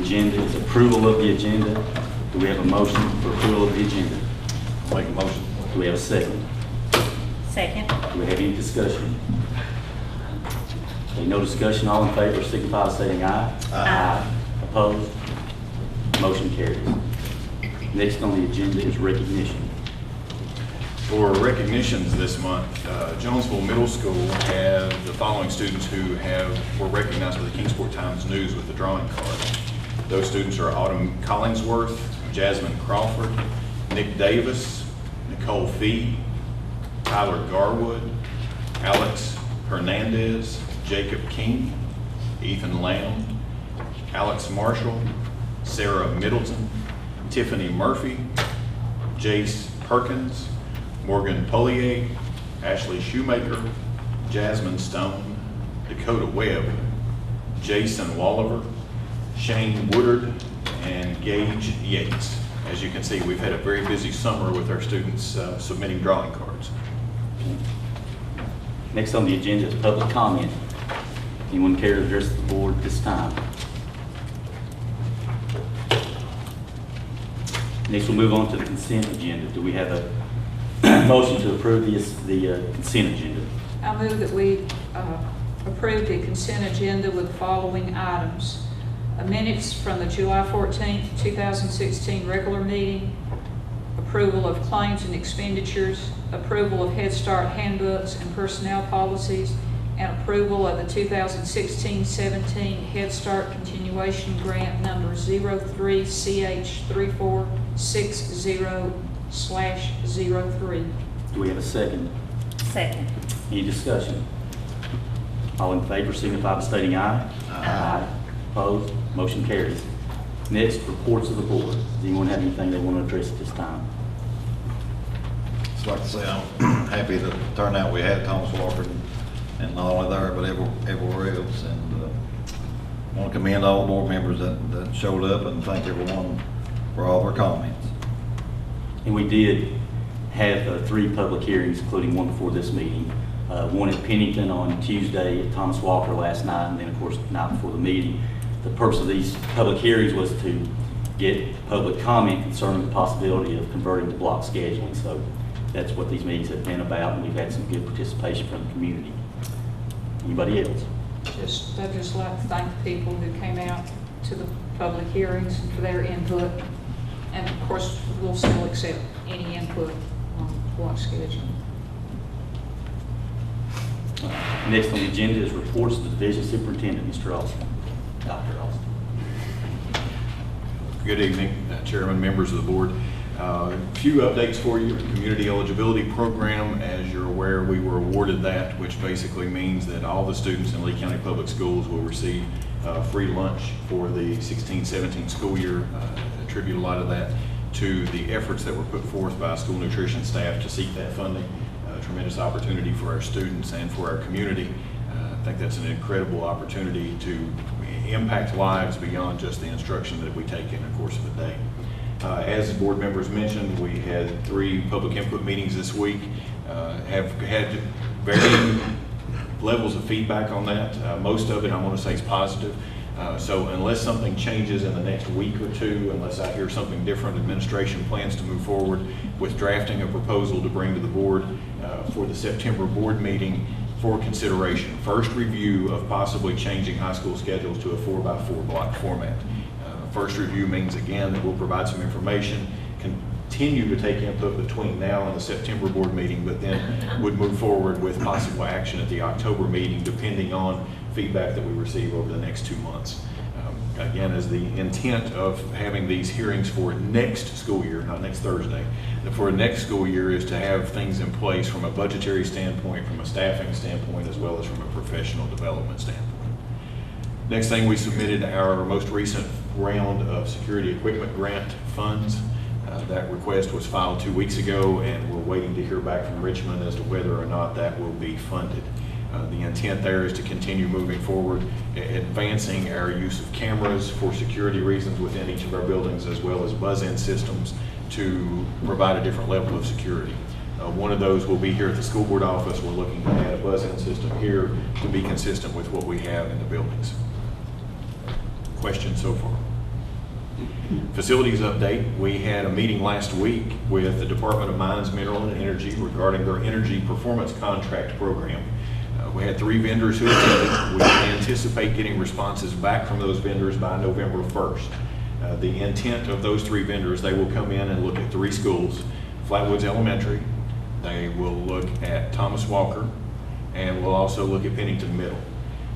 agenda is approval of the agenda. Do we have a motion for approval of the agenda? Make a motion. Do we have a second? Second. Do we have any discussion? Okay, no discussion, all in favor signify by saying aye. Aye. Opposed? Motion carries. Next on the agenda is recognition. For recognitions this month, Jonesville Middle School had the following students who were recognized by the Kingsport Times News with the drawing card. Those students are Autumn Collingsworth, Jasmine Crawford, Nick Davis, Nicole Fee, Tyler Garwood, Alex Hernandez, Jacob King, Ethan Lamb, Alex Marshall, Sarah Middleton, Tiffany Murphy, Jace Perkins, Morgan Polier, Ashley Shoemaker, Jasmine Stone, Dakota Webb, Jason Walliver, Shane Woodard, and Gage Yates. As you can see, we've had a very busy summer with our students submitting drawing cards. Next on the agenda is public comment. Anyone care to address the board at this time? Next, we'll move on to the consent agenda. Do we have a motion to approve the consent agenda? I move that we approve the consent agenda with the following items. Minutes from the July 14th, 2016 regular meeting, approval of claims and expenditures, approval of Head Start handbooks and personnel policies, and approval of the 2016-17 Head Start continuation grant number 03CH3460/03. Do we have a second? Second. Any discussion? All in favor signify by stating aye. Aye. Opposed? Motion carries. Next, reports of the board. Does anyone have anything they want to address at this time? Just like to say I'm happy the turnout we had at Thomas Walker, and not only there, but everywhere else. And I want to commend all the board members that showed up, and thank everyone for all their comments. And we did have 3 public hearings, including one before this meeting. One at Pennington on Tuesday, at Thomas Walker last night, and then, of course, the night before the meeting. The purpose of these public hearings was to get public comment concerning the possibility of converting to block scheduling. So that's what these meetings have been about, and we've had some good participation from the community. Anybody else? I'd just like to thank the people who came out to the public hearings for their input. And of course, we'll still accept any input on block scheduling. Next on the agenda is reports of the division superintendent, Mr. Austin. Dr. Austin. Good evening, Chairman, members of the board. A few updates for you. Community eligibility program, as you're aware, we were awarded that, which basically means that all the students in Lee County Public Schools will receive free lunch for the 16-17 school year. Attribute a lot of that to the efforts that were put forth by school nutrition staff to seek that funding. Tremendous opportunity for our students and for our community. I think that's an incredible opportunity to impact lives beyond just the instruction that we take in the course of a day. As the board members mentioned, we had 3 public input meetings this week. Have had varying levels of feedback on that. Most of it, I want to say, is positive. So unless something changes in the next week or 2, unless I hear something different, administration plans to move forward with drafting a proposal to bring to the board for the September board meeting for consideration. First review of possibly changing high school schedules to a 4x4 block format. First review means, again, that we'll provide some information, continue to take input between now and the September board meeting, but then would move forward with possible action at the October meeting, depending on feedback that we receive over the next 2 months. Again, is the intent of having these hearings for next school year, not next Thursday, for next school year, is to have things in place from a budgetary standpoint, from a staffing standpoint, as well as from a professional development standpoint. Next thing, we submitted our most recent round of security equipment grant funds. That request was filed 2 weeks ago, and we're waiting to hear back from Richmond as to whether or not that will be funded. The intent there is to continue moving forward, advancing our use of cameras for security reasons within each of our buildings, as well as buzz-in systems to provide a different level of security. One of those will be here at the school board office. We're looking to add a buzz-in system here to be consistent with what we have in the buildings. Questions so far? Facilities update, we had a meeting last week with the Department of Mines, Mineral and Energy regarding their energy performance contract program. We had 3 vendors who attended. We anticipate getting responses back from those vendors by November 1st. The intent of those 3 vendors, they will come in and look at 3 schools, Flatwoods Elementary, they will look at Thomas Walker, and we'll also look at Pennington Middle.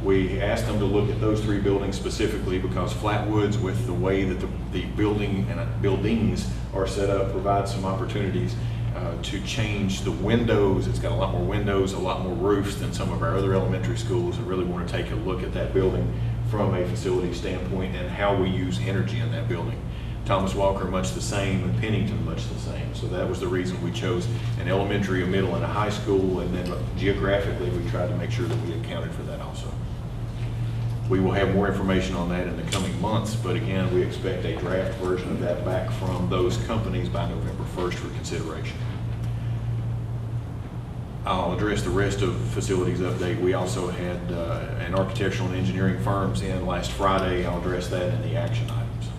We asked them to look at those 3 buildings specifically because Flatwoods, with the way that the building and buildings are set up, provides some opportunities to change the windows. It's got a lot more windows, a lot more roofs than some of our other elementary schools. I really want to take a look at that building from a facility standpoint and how we use energy in that building. Thomas Walker, much the same, and Pennington, much the same. So that was the reason we chose an elementary, a middle, and a high school, and then geographically, we tried to make sure that we accounted for that also. We will have more information on that in the coming months, but again, we expect a draft version of that back from those companies by November 1st for consideration. I'll address the rest of facilities update. We also had an architectural and engineering firms in last Friday. I'll address that in the action items.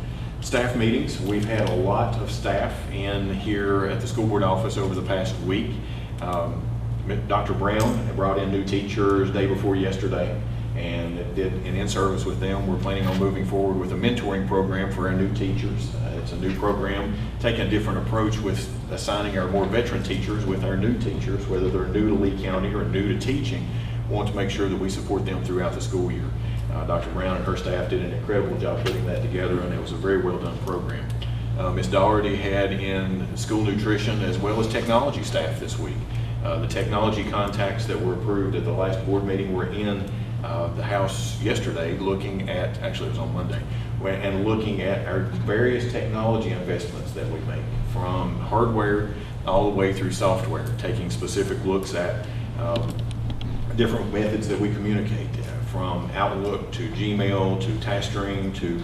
Staff meetings, we've had a lot of staff in here at the school board office over the past week. Dr. Brown brought in new teachers day before yesterday and did an in-service with them. We're planning on moving forward with a mentoring program for our new teachers. It's a new program, taking a different approach with assigning our more veteran teachers with our new teachers, whether they're new to Lee County or new to teaching. We want to make sure that we support them throughout the school year. Dr. Brown and her staff did an incredible job putting that together, and it was a very well done program. Ms. Doherty had in school nutrition as well as technology staff this week. The technology contacts that were approved at the last board meeting were in the House yesterday, looking at, actually it was on Monday, and looking at our various technology investments that we make, from hardware all the way through software, taking specific looks at different methods that we communicate, from Outlook to Gmail to Tastring to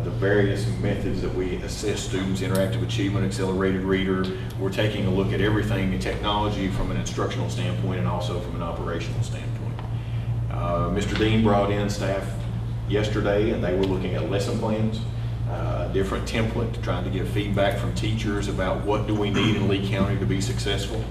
the various methods that we assess students, interactive achievement, accelerated reader. We're taking a look at everything in technology from an instructional standpoint and also from an operational standpoint. Mr. Dean brought in staff yesterday and they were looking at lesson plans, a different template, trying to get feedback from teachers about what do we need in Lee County to be successful.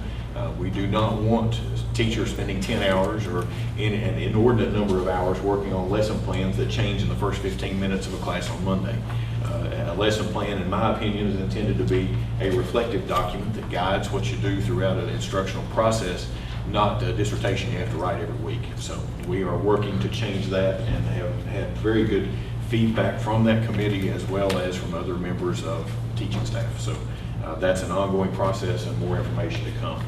We do not want teachers spending 10 hours or an inordinate number of hours working on lesson plans that change in the first 15 minutes of a class on Monday. A lesson plan, in my opinion, is intended to be a reflective document that guides what you do throughout an instructional process, not a dissertation you have to write every week. So we are working to change that and have had very good feedback from that committee as well as from other members of teaching staff. So that's an ongoing process and more information to come.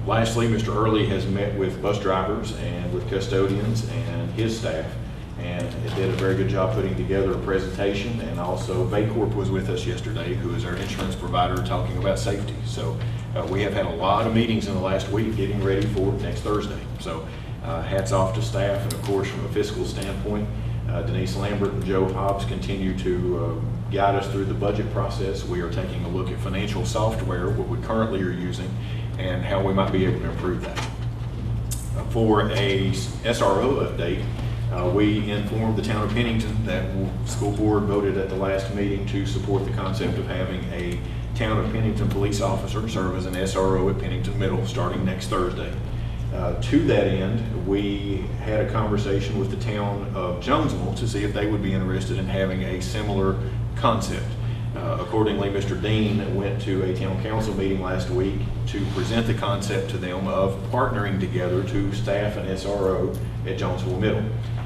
Lastly, Mr. Early has met with bus drivers and with custodians and his staff, and did a very good job putting together a presentation. And also VACORP was with us yesterday, who is our insurance provider, talking about safety. So we have had a lot of meetings in the last week getting ready for next Thursday. So hats off to staff, and of course from a fiscal standpoint, Denise Lambert and Joe Hobbs continue to guide us through the budget process. We are taking a look at financial software, what we currently are using, and how we might be able to improve that. For a SRO update, we informed the town of Pennington that the school board voted at the last meeting to support the concept of having a town of Pennington police officer serve as an SRO at Pennington Middle starting next Thursday. To that end, we had a conversation with the town of Jonesville to see if they would be interested in having a similar concept. Accordingly, Mr. Dean went to a town council meeting last week to present the concept to them of partnering together to staff an SRO at Jonesville Middle.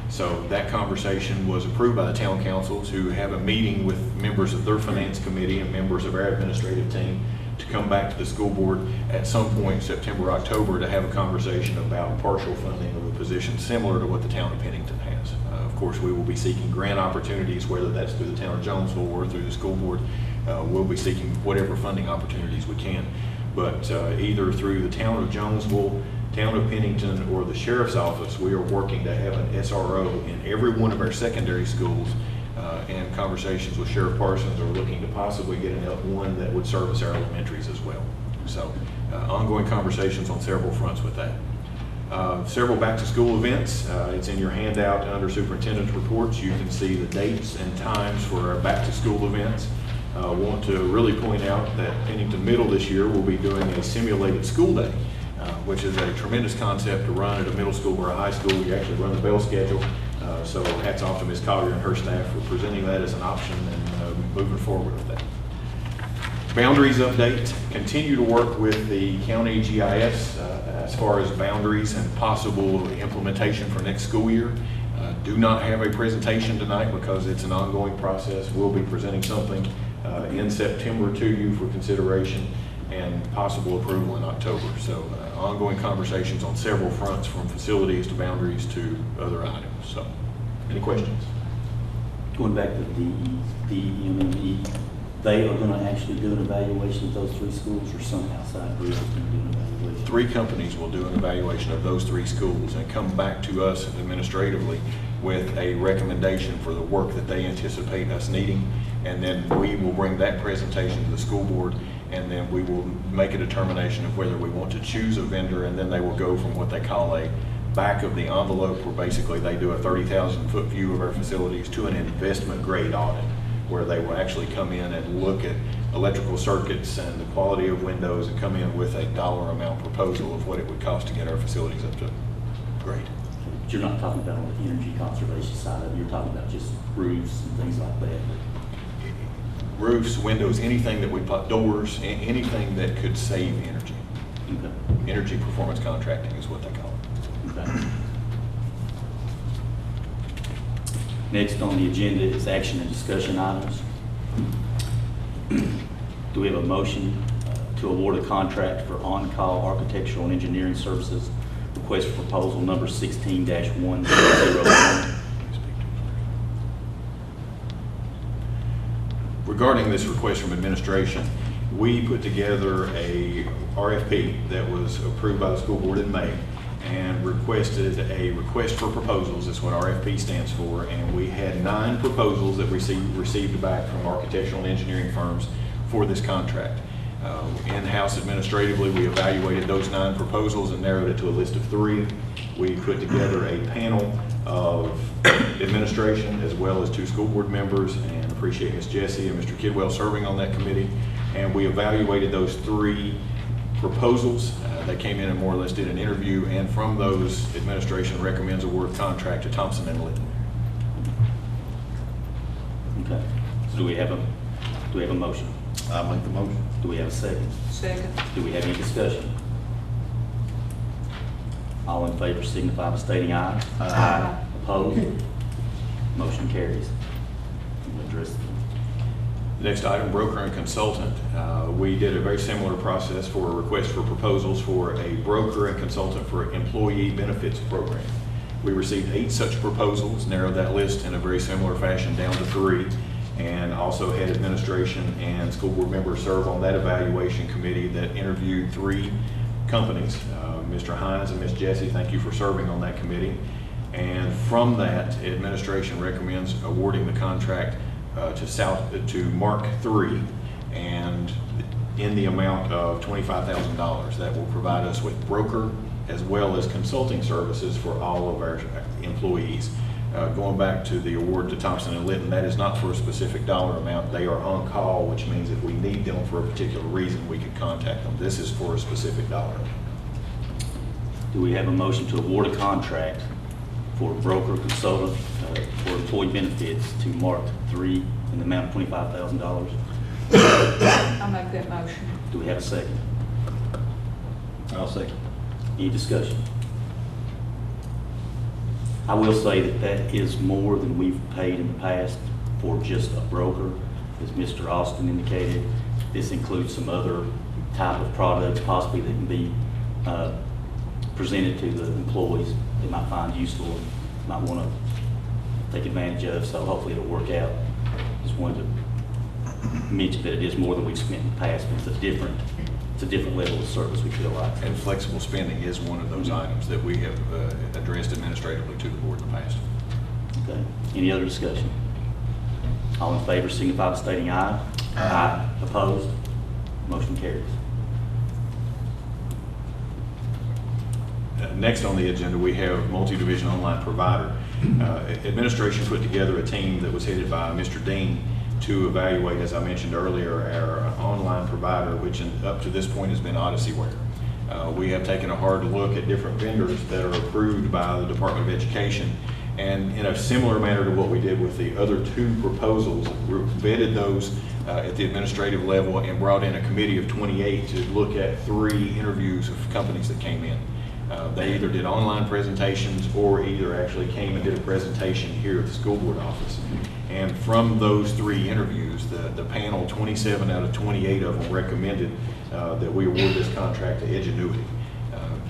So that conversation was approved by the town councils, who have a meeting with members of their finance committee and members of our administrative team to come back to the school board at some point September, October, to have a conversation about partial funding of a position similar to what the town of Pennington has. Of course, we will be seeking grant opportunities, whether that's through the town of Jonesville or through the school board. We'll be seeking whatever funding opportunities we can. But either through the town of Jonesville, town of Pennington, or the sheriff's office, we are working to have an SRO in every one of our secondary schools, and conversations with Sheriff Parsons are looking to possibly get one that would service our elementaries as well. So ongoing conversations on several fronts with that. Several back-to-school events. It's in your handout under superintendent's reports. You can see the dates and times for our back-to-school events. Want to really point out that Pennington Middle this year will be doing a simulated school day, which is a tremendous concept to run at a middle school or a high school. You actually run the bell schedule. So hats off to Ms. Collier and her staff for presenting that as an option and moving forward with that. Boundaries update, continue to work with the county GIS as far as boundaries and possible implementation for next school year. Do not have a presentation tonight because it's an ongoing process. We'll be presenting something in September to you for consideration and possible approval in October. So ongoing conversations on several fronts, from facilities to boundaries to other items. So any questions? Going back to DEMME, they are going to actually do an evaluation of those 3 schools, or some outside group is going to do an evaluation? 3 companies will do an evaluation of those 3 schools and come back to us administratively with a recommendation for the work that they anticipate us needing. And then we will bring that presentation to the school board, and then we will make a determination of whether we want to choose a vendor, and then they will go from what they call a back of the envelope, where basically they do a 30,000-foot view of our facilities, to an investment grade audit, where they will actually come in and look at electrical circuits and the quality of windows and come in with a dollar amount proposal of what it would cost to get our facilities up to grade. But you're not talking about on the energy conservation side of it, you're talking about just roofs and things like that. Roofs, windows, anything that we put, doors, anything that could save energy. Okay. Energy performance contracting is what they call it. Okay. Next on the agenda is action and discussion items. Do we have a motion to award a contract for on-call architectural and engineering services, request for proposal number 16-1001? Regarding this request from administration, we put together a RFP that was approved by the school board in May and requested a request for proposals. That's what RFP stands for. And we had 9 proposals that received back from architectural and engineering firms for this contract. In-house administratively, we evaluated those 9 proposals and narrowed it to a list of 3. We put together a panel of administration as well as 2 school board members, and appreciate Ms. Jessie and Mr. Kidwell serving on that committee. And we evaluated those 3 proposals. They came in and more or less did an interview, and from those, administration recommends award of contract to Thompson and Litton. Okay. So do we have a motion? I'll make the motion. Do we have a second? Second. Do we have any discussion? All in favor signify by stating aye. Aye. Opposed? Motion carries. We'll address The next item, broker and consultant. We did a very similar process for a request for proposals for a broker and consultant for employee benefits program. We received 8 such proposals, narrowed that list in a very similar fashion down to 3, and also had administration and school board members serve on that evaluation committee that interviewed 3 companies. Mr. Hines and Ms. Jessie, thank you for serving on that committee. And from that, administration recommends awarding the contract to Mark III, and in the amount of $25,000. That will provide us with broker as well as consulting services for all of our employees. Going back to the award to Thompson and Litton, that is not for a specific dollar amount. They are on call, which means if we need them for a particular reason, we can contact them. This is for a specific dollar. Do we have a motion to award a contract for broker consultant for employee benefits to Mark III in the amount of $25,000? I'll make that motion. Do we have a second? I'll second. Any discussion? I will say that that is more than we've paid in the past for just a broker. As Mr. Austin indicated, this includes some other type of products possibly that can be presented to the employees they might find useful and might want to take advantage of, so hopefully it'll work out. Just wanted to mention that it is more than we've spent in the past, but it's a different level of service, we feel like. And flexible spending is one of those items that we have addressed administratively to the board in the past. Okay. Any other discussion? All in favor signify by stating aye. Aye. Opposed? Motion carries. Next on the agenda, we have multi-division online provider. Administration put together a team that was headed by Mr. Dean to evaluate, as I mentioned earlier, our online provider, which up to this point has been Odysseyware. We have taken a hard look at different vendors that are approved by the Department of Education, and in a similar manner to what we did with the other two proposals, we vetted those at the administrative level and brought in a committee of 28 to look at 3 interviews of companies that came in. They either did online presentations or either actually came and did a presentation here at the school board office. And from those 3 interviews, the panel, 27 out of 28 of them recommended that we award this contract to Edgenuity.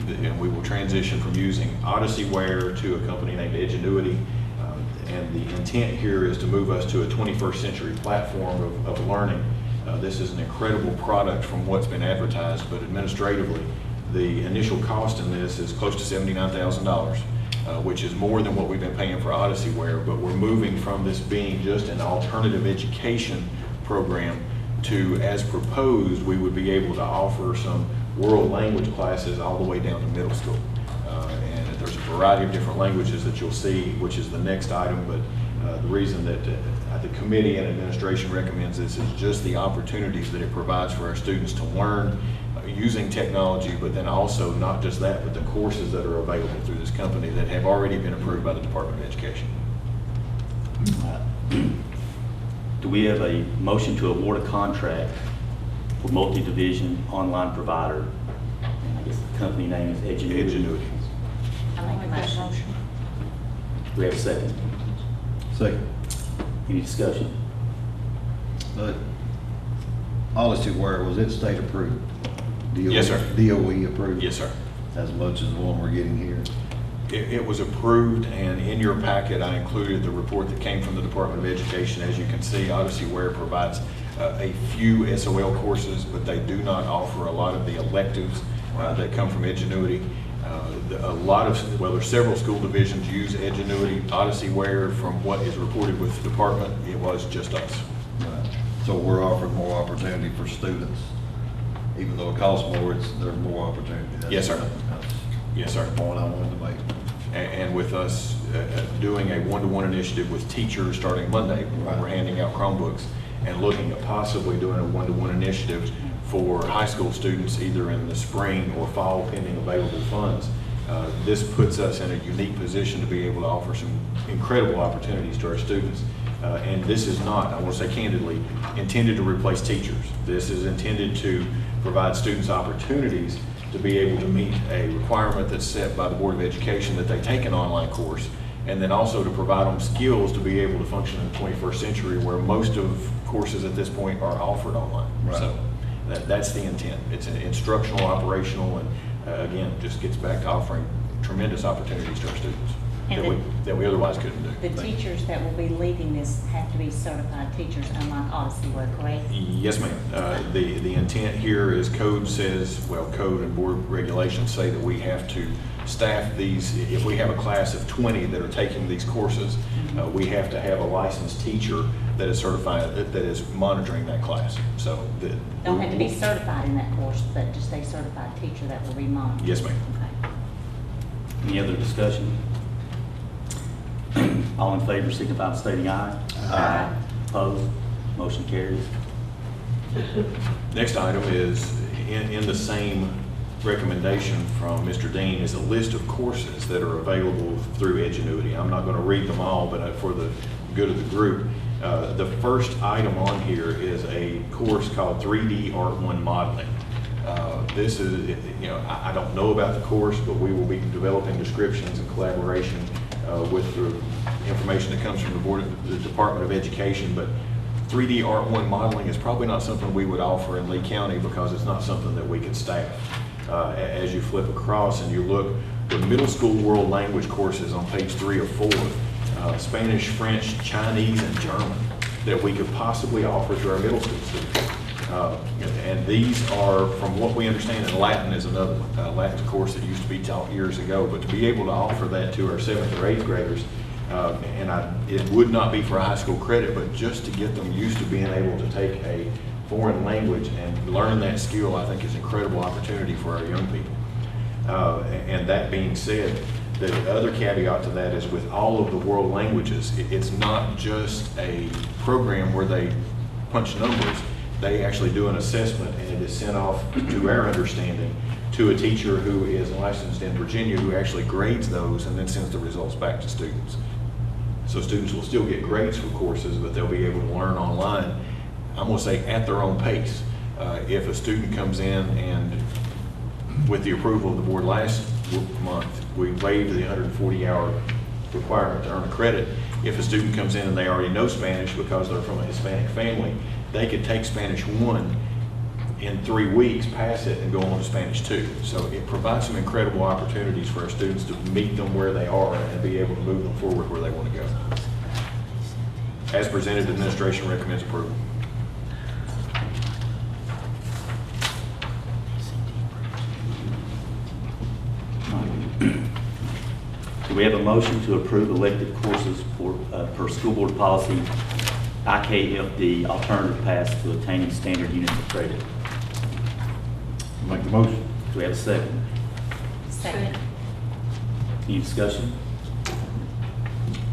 And we will transition from using Odysseyware to a company named Edgenuity. And the intent here is to move us to a 21st century platform of learning. This is an incredible product from what's been advertised, but administratively, the initial cost in this is close to $79,000, which is more than what we've been paying for Odysseyware, but we're moving from this being just an alternative education program to, as proposed, we would be able to offer some world language classes all the way down to middle school. And there's a variety of different languages that you'll see, which is the next item, but the reason that the committee and administration recommends this is just the opportunities that it provides for our students to learn using technology, but then also not just that, but the courses that are available through this company that have already been approved by the Department of Education. Do we have a motion to award a contract for multi-division online provider? And I guess the company name is Edgenuity. I make a motion. Do we have a second? Second. Any discussion? But Odysseyware, was it state approved? DOE, Yes, sir. DOE approved? Yes, sir. As much as the one we're getting here? It was approved, and in your packet, I included the report that came from the Department of Education. As you can see, Odysseyware provides a few SOL courses, but they do not offer a lot of the electives that come from Edgenuity. There's several school divisions use Edgenuity. Odysseyware, from what is reported with the department, it was just us. Right. So we're offering more opportunity for students. Even though it costs more, there's more opportunity. Yes, sir. That's Yes, sir. the point I wanted to make. And with us doing a one-to-one initiative with teachers starting Monday, when we're handing out Chromebooks, and looking at possibly doing a one-to-one initiative for high school students either in the spring or fall pending available funds. This puts us in a unique position to be able to offer some incredible opportunities to our students. And this is not, I want to say candidly, intended to replace teachers. This is intended to provide students opportunities to be able to meet a requirement that's set by the Board of Education that they take an online course, and then also to provide them skills to be able to function in the 21st century where most of courses at this point are offered online. Right. So that's the intent. It's an instructional, operational, and again, just gets back to offering tremendous opportunities to our students And that we otherwise couldn't do. The teachers that will be leading this have to be certified teachers, unlike Odysseyware, correct? Yes, ma'am. The intent here is code and board regulations say that we have to staff these. If we have a class of 20 that are taking these courses, we have to have a licensed teacher that is certified, that is monitoring that class. So Don't have to be certified in that course, but just a certified teacher that will be monitored. Yes, ma'am. Okay. Any other discussion? All in favor signify by stating aye. Aye. Opposed? Motion carries. Next item is in the same recommendation from Mr. Dean is a list of courses that are available through Edgenuity. I'm not going to read them all, but for the good of the group, the first item on here is a course called 3D Art 1 Modeling. This is, I don't know about the course, but we will be developing descriptions in collaboration with the information that comes from the Department of Education. But 3D Art 1 Modeling is probably not something we would offer in Lee County because it's not something that we can staff. As you flip across and you look, the middle school world language courses on page 3 or 4, Spanish, French, Chinese, and German, that we could possibly offer to our middle school students. And these are, from what we understand, and Latin is another one. Latin's a course that used to be taught years ago, but to be able to offer that to our 7th or 8th graders, it would not be for high school credit, but just to get them used to being able to take a foreign language and learn that skill, I think is an incredible opportunity for our young people. And that being said, the other caveat to that is with all of the world languages, it's not just a program where they punch numbers. They actually do an assessment, and it is sent off, to our understanding, to a teacher who is licensed in Virginia, who actually grades those and then sends the results back to students. So students will still get grades for courses, but they'll be able to learn online, I'm going to say at their own pace. If a student comes in and, with the approval of the board last month, we waived the 140-hour requirement to earn a credit. If a student comes in and they already know Spanish because they're from a Hispanic family, they could take Spanish 1 in 3 weeks, pass it, and go on to Spanish 2. So it provides some incredible opportunities for our students to meet them where they are and be able to move them forward where they want to go. As presented, the administration recommends approval. Do we have a motion to approve elective courses for, per school board policy IKFD alternative paths to attaining standard units of credit? Make the motion. Do we have a second? Second. Any discussion?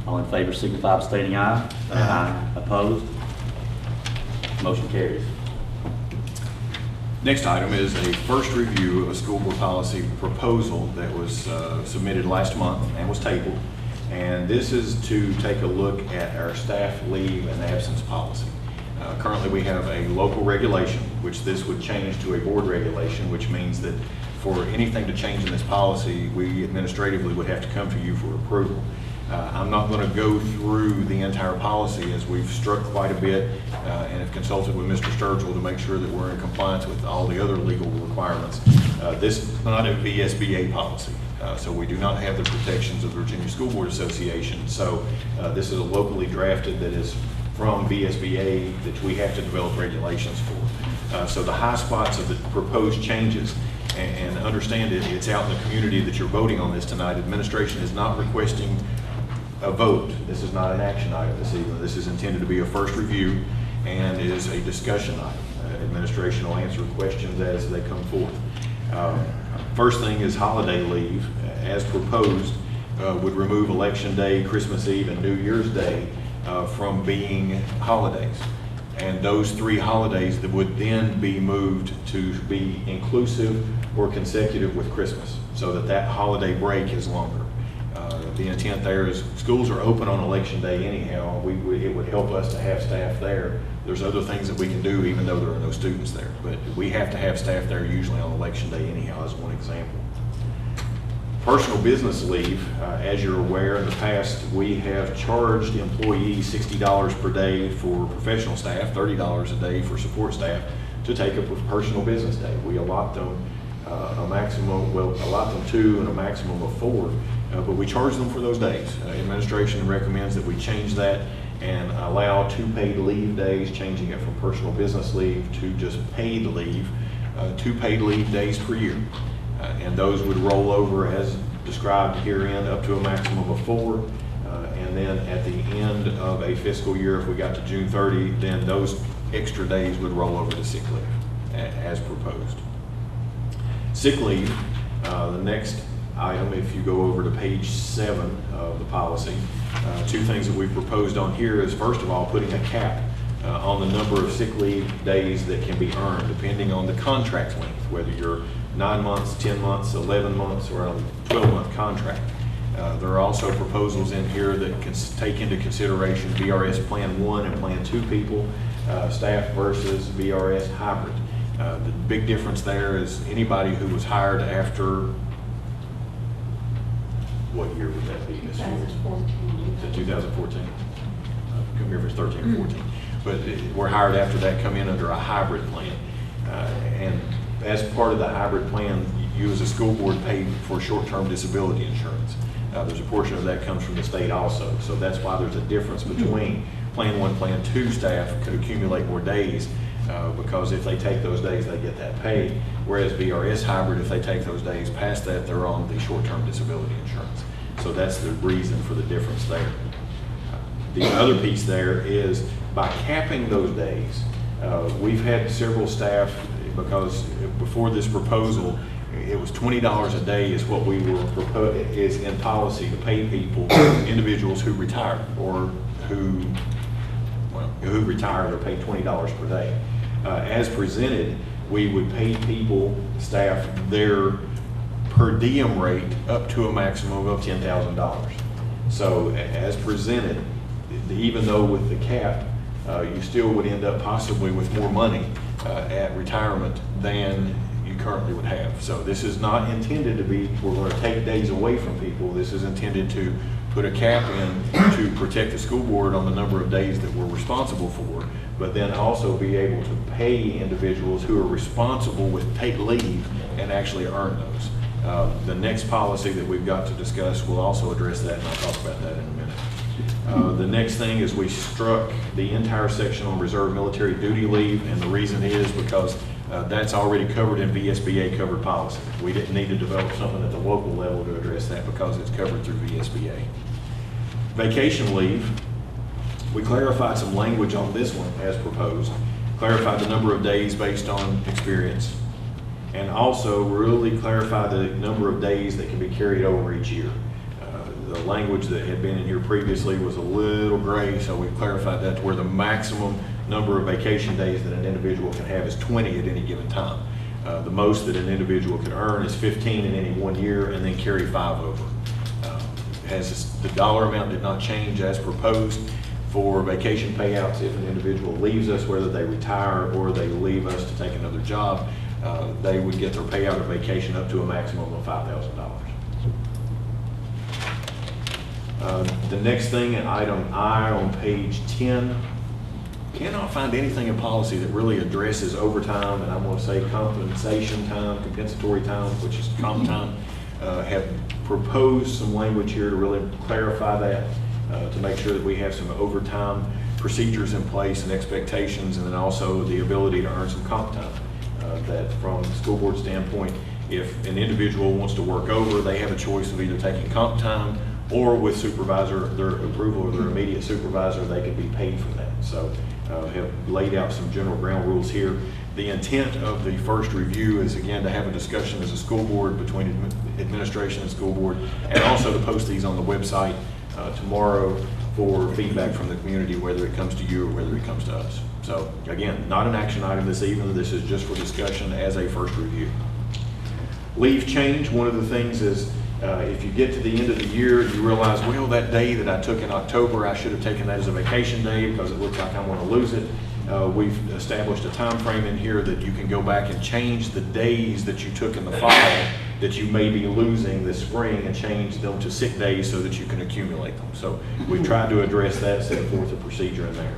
All in favor signify by stating aye. Aye. Opposed? Motion carries. Next item is a first review of a school board policy proposal that was submitted last month and was tabled. And this is to take a look at our staff leave and absence policy. Currently, we have a local regulation, which this would change to a board regulation, which means that for anything to change in this policy, we administratively would have to come to you for approval. I'm not going to go through the entire policy, as we've struck quite a bit and have consulted with Mr. Sturgill to make sure that we're in compliance with all the other legal requirements. This is not a VSBA policy, so we do not have the protections of the Virginia School Board Association. So this is a locally drafted that is from VSBA that we have to develop regulations for. So the high spots of the proposed changes, and understand it, it's out in the community that you're voting on this tonight. Administration is not requesting a vote. This is not an action item this evening. This is intended to be a first review and is a discussion item. Administration will answer questions as they come forth. First thing is holiday leave, as proposed, would remove Election Day, Christmas Eve, and New Year's Day from being holidays. And those 3 holidays that would then be moved to be inclusive or consecutive with Christmas, so that that holiday break is longer. The intent there is schools are open on Election Day anyhow. It would help us to have staff there. There's other things that we can do even though there are no students there, but we have to have staff there usually on Election Day anyhow, as one example. Personal business leave, as you're aware, in the past, we have charged employees $60 per day for professional staff, $30 a day for support staff to take up with personal business day. We allot them a maximum, well, allot them 2 and a maximum of 4, but we charge them for those days. Administration recommends that we change that and allow 2 paid leave days, changing it from personal business leave to just paid leave, 2 paid leave days per year. And those would roll over as described herein up to a maximum of 4. And then at the end of a fiscal year, if we got to June 30, then those extra days would roll over to sick leave as proposed. Sick leave, the next item, if you go over to page 7 of the policy, 2 things that we've proposed on here is, first of all, putting a cap on the number of sick leave days that can be earned, depending on the contract length, whether you're 9 months, 10 months, 11 months, or a 12-month contract. There are also proposals in here that can take into consideration VRS Plan 1 and Plan 2 people, staff versus VRS hybrid. The big difference there is anybody who was hired after, what year would that be? 2014. 2014. Come here if it's 13 or 14. But we're hired after that, come in under a hybrid plan. And as part of the hybrid plan, you as a school board pay for short-term disability insurance. There's a portion of that comes from the state also. So that's why there's a difference between Plan 1, Plan 2 staff could accumulate more days because if they take those days, they get that pay. Whereas VRS hybrid, if they take those days past that, they're on the short-term disability insurance. So that's the reason for the difference there. The other piece there is by capping those days, we've had several staff, because before this proposal, it was $20 a day is what we were is in policy to pay people, individuals who retired or who retired or paid $20 per day. As presented, we would pay people, staff, their per diem rate up to a maximum of $10,000. So as presented, even though with the cap, you still would end up possibly with more money at retirement than you currently would have. So this is not intended to be, we're going to take days away from people. This is intended to put a cap in to protect the school board on the number of days that we're responsible for, but then also be able to pay individuals who are responsible with paid leave and actually earn those. The next policy that we've got to discuss will also address that, and I'll talk about that in a minute. The next thing is we struck the entire section on reserve military duty leave, and the reason is because that's already covered in VSBA covered policy. We didn't need to develop something at the local level to address that because it's covered through VSBA. Vacation leave, we clarified some language on this one as proposed, clarified the number of days based on experience, and also really clarified the number of days that can be carried over each year. The language that had been in here previously was a little gray, so we clarified that to where the maximum number of vacation days that an individual can have is 20 at any given time. The most that an individual could earn is 15 in any 1 year and then carry 5 over. The dollar amount did not change as proposed for vacation payouts. If an individual leaves us, whether they retire or they leave us to take another job, they would get their payout of vacation up to a maximum of $5,000. The next thing, in item I on page 10, cannot find anything in policy that really addresses overtime, and I'm going to say compensation time, compensatory time, which is comp time. Have proposed some language here to really clarify that, to make sure that we have some overtime procedures in place and expectations, and then also the ability to earn some comp time. That from the school board standpoint, if an individual wants to work over, they have a choice of either taking comp time or with supervisor, their approval of their immediate supervisor, they could be paid for that. So have laid out some general ground rules here. The intent of the first review is, again, to have a discussion as a school board between administration and school board, and also to post these on the website tomorrow for feedback from the community, whether it comes to you or whether it comes to us. So again, not an action item this evening. This is just for discussion as a first review. Leave change, one of the things is if you get to the end of the year, you realize, well, that day that I took in October, I should have taken that as a vacation day because it looks like I'm going to lose it. We've established a time frame in here that you can go back and change the days that you took in the fall that you may be losing this spring and change them to sick days so that you can accumulate them. So we've tried to address that, set forth a procedure in there.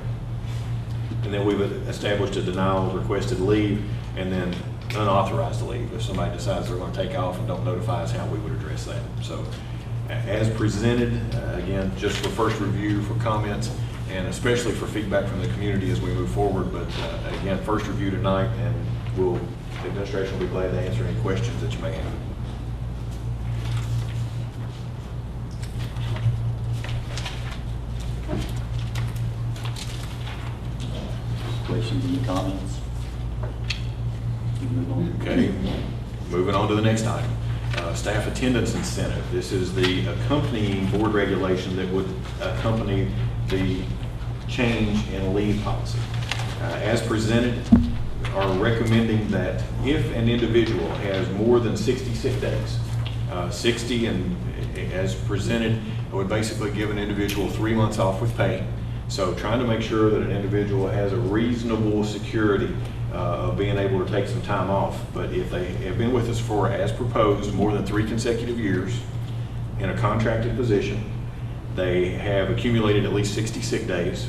And then we've established a denial of requested leave and then unauthorized leave. If somebody decides they're going to take off and don't notify us, how we would address that. So as presented, again, just for first review, for comments, and especially for feedback from the community as we move forward. But again, first review tonight, and the administration will be glad to answer any questions that you may have. Questions, any comments? You can move on. Okay, moving on to the next item. Staff attendance incentive. This is the accompanying board regulation that would accompany the change in leave policy. As presented, are recommending that if an individual has more than 60 sick days, 60 and as presented, it would basically give an individual 3 months off with pay. So trying to make sure that an individual has a reasonable security of being able to take some time off. But if they have been with us for, as proposed, more than 3 consecutive years in a contracted position, they have accumulated at least 60 sick days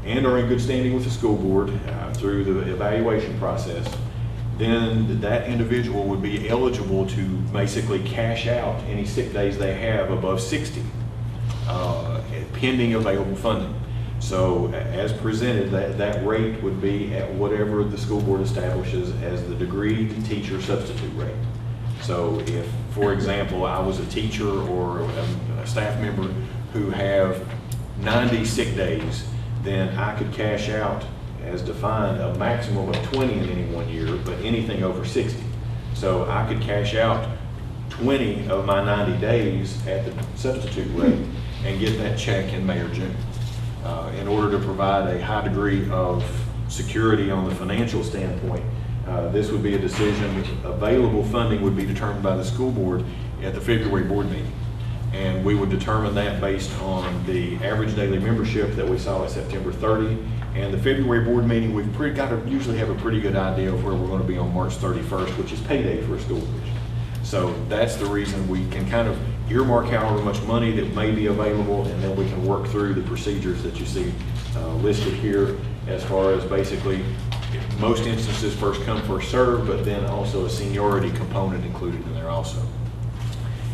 and are in good standing with the school board through the evaluation process, then that individual would be eligible to basically cash out any sick days they have above 60, pending available funding. So as presented, that rate would be at whatever the school board establishes as the degreed teacher substitute rate. So if, for example, I was a teacher or a staff member who have 90 sick days, then I could cash out, as defined, a maximum of 20 in any 1 year, but anything over 60. So I could cash out 20 of my 90 days at the substitute rate and get that check in May or June. In order to provide a high degree of security on the financial standpoint, this would be a decision. Available funding would be determined by the school board at the February board meeting. And we would determine that based on the average daily membership that we saw at September 30. And the February board meeting, we've got to usually have a pretty good idea of where we're going to be on March 31st, which is payday for a school division. So that's the reason we can kind of earmark however much money that may be available, and then we can work through the procedures that you see listed here, as far as basically, in most instances, first come, first serve, but then also a seniority component included in there also.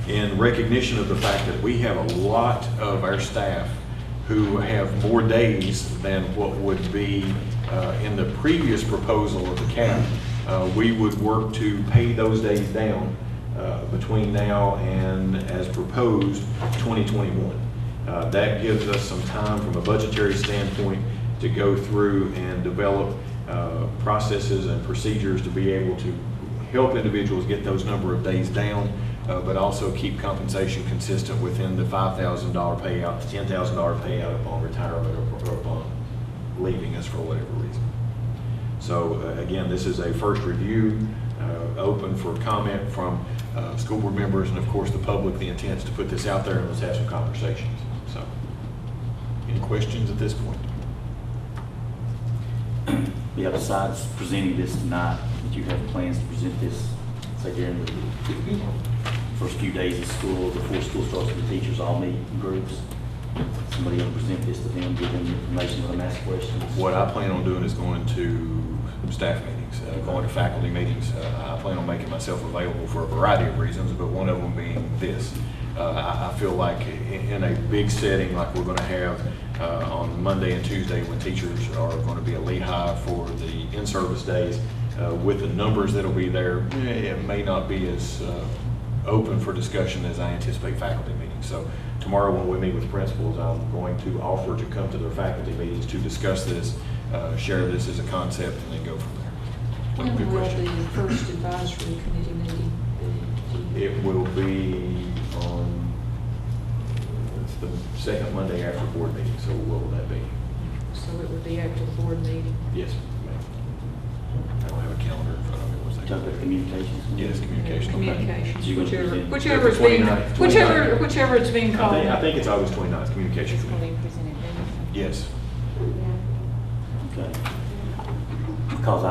In recognition of the fact that we have a lot of our staff who have more days than what would be in the previous proposal of the cap, we would work to pay those days down between now and, as proposed, 2021. That gives us some time from a budgetary standpoint to go through and develop processes and procedures to be able to help individuals get those number of days down, but also keep compensation consistent within the $5,000 payout, $10,000 payout upon retirement or upon leaving us for whatever reason. So again, this is a first review, open for comment from school board members and of course the public. The intent is to put this out there and let's have some conversations. So, any questions at this point? Yeah, besides presenting this tonight, did you have plans to present this, say during the first few days of school, before school starts, the teachers all meet in groups? Somebody will present this to them, give them information, let them ask questions? What I plan on doing is going to staff meetings, going to faculty meetings. I plan on making myself available for a variety of reasons, but one of them being this. I feel like in a big setting like we're going to have on Monday and Tuesday, when teachers are going to be at Lehigh for the in-service days, with the numbers that'll be there, it may not be as open for discussion as I anticipate faculty meetings. So tomorrow when we meet with principals, I'm going to offer to come to their faculty meetings to discuss this, share this as a concept, and then go from there. When Good will question. the first advisory committee meeting be? It will be on, it's the second Monday after board meeting, so what will that be? So it would be after the board meeting. Yes, ma'am. I don't have a calendar in front of me. What's that? Talk about communications? Yes, communication. Communications, So you're gonna present- whichever it's being, 29th. whichever it's being called. I think it's August 29th, communication It's going to committee. be presented then. Yes. Okay. Because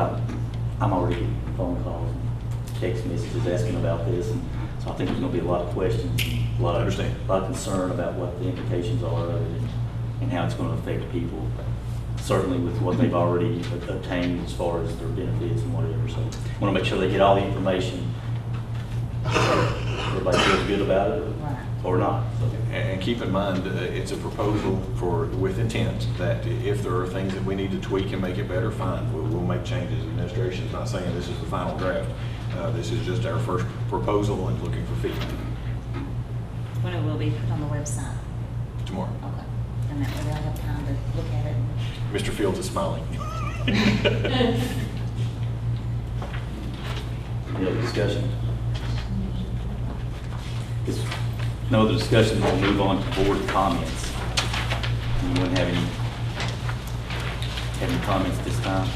I'm already getting phone calls, and text messages asking about this, and so I think there's gonna be a lot of questions, a lot I of, understand. a lot of concern about what the implications are of it and how it's gonna affect people. Certainly with what they've already obtained as far as their benefits and whatever, so I wanna make sure they get all the information. Everybody feels good about it Right. or not, so. And keep in mind, it's a proposal with intent that if there are things that we need to tweak and make it better, fine, we'll make changes. Administration is not saying this is the final draft. This is just our first proposal and looking for feedback When it will be put on the website. tomorrow. Okay. And that way they'll have time to look at it. Mr. Fields is smiling. Any other discussion? If no other discussion, we'll move on to board comments. Anyone have any comments this time?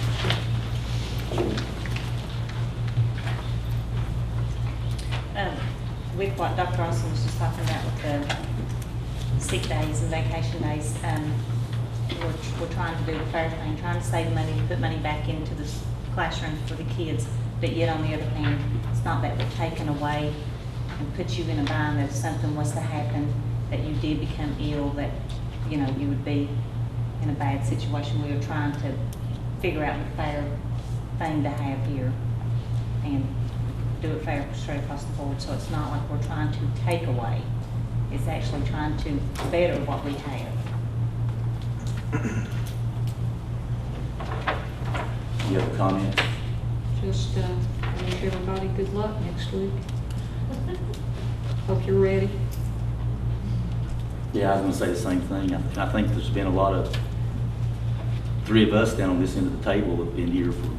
With what Dr. Austin was just talking about with the sick days and vacation days, we're trying to do the fair thing, trying to save money, put money back into the classrooms for the kids. But yet, on the other hand, it's not that we're taking away and put you in a bind that if something was to happen, that you did become ill, that, you know, you would be in a bad situation. We were trying to figure out the fair thing to have here and do it fair straight across the board. So it's not like we're trying to take away. It's actually trying to better what we have. You have a comment? Just wish everybody good luck next week. Hope you're ready. Yeah, I was gonna say the same thing. I think there's been a lot of, three of us down on this end of the table have been here for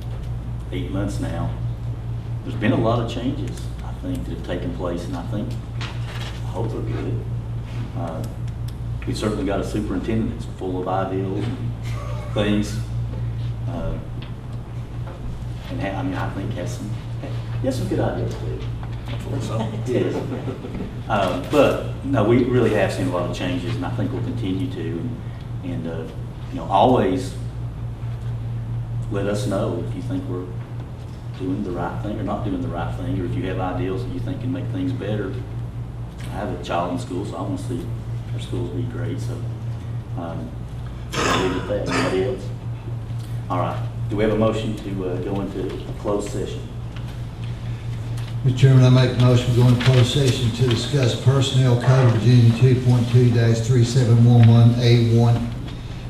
8 months now. there's been a lot of changes, I think, that have taken place, and I hope they're good. We certainly got a superintendent that's full of ideals and things. And I think he has some good ideas too. Yes. But, no, we really have seen a lot of changes, and I think we'll continue to. And always let us know if you think we're doing the right thing or not doing the right thing, or if you have ideals that you think can make things better. I have a child in school, so I want to see our schools be great, so I'll leave it at that. Anybody else? All right. Do we have a motion to go into a closed session? Mr. Chairman, I make a motion to go into closed session to discuss Personnel Code of Virginia 2.2-3711A1,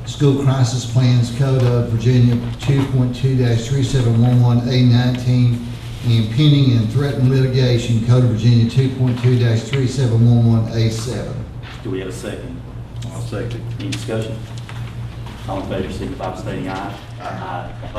School Crisis Plans Code of Virginia 2.2-3711A19, and pending and threatened litigation Code of Virginia 2.2-3711A7. Do we have a second? I'll second. Any discussion? All in favor, signify by stating aye. Aye.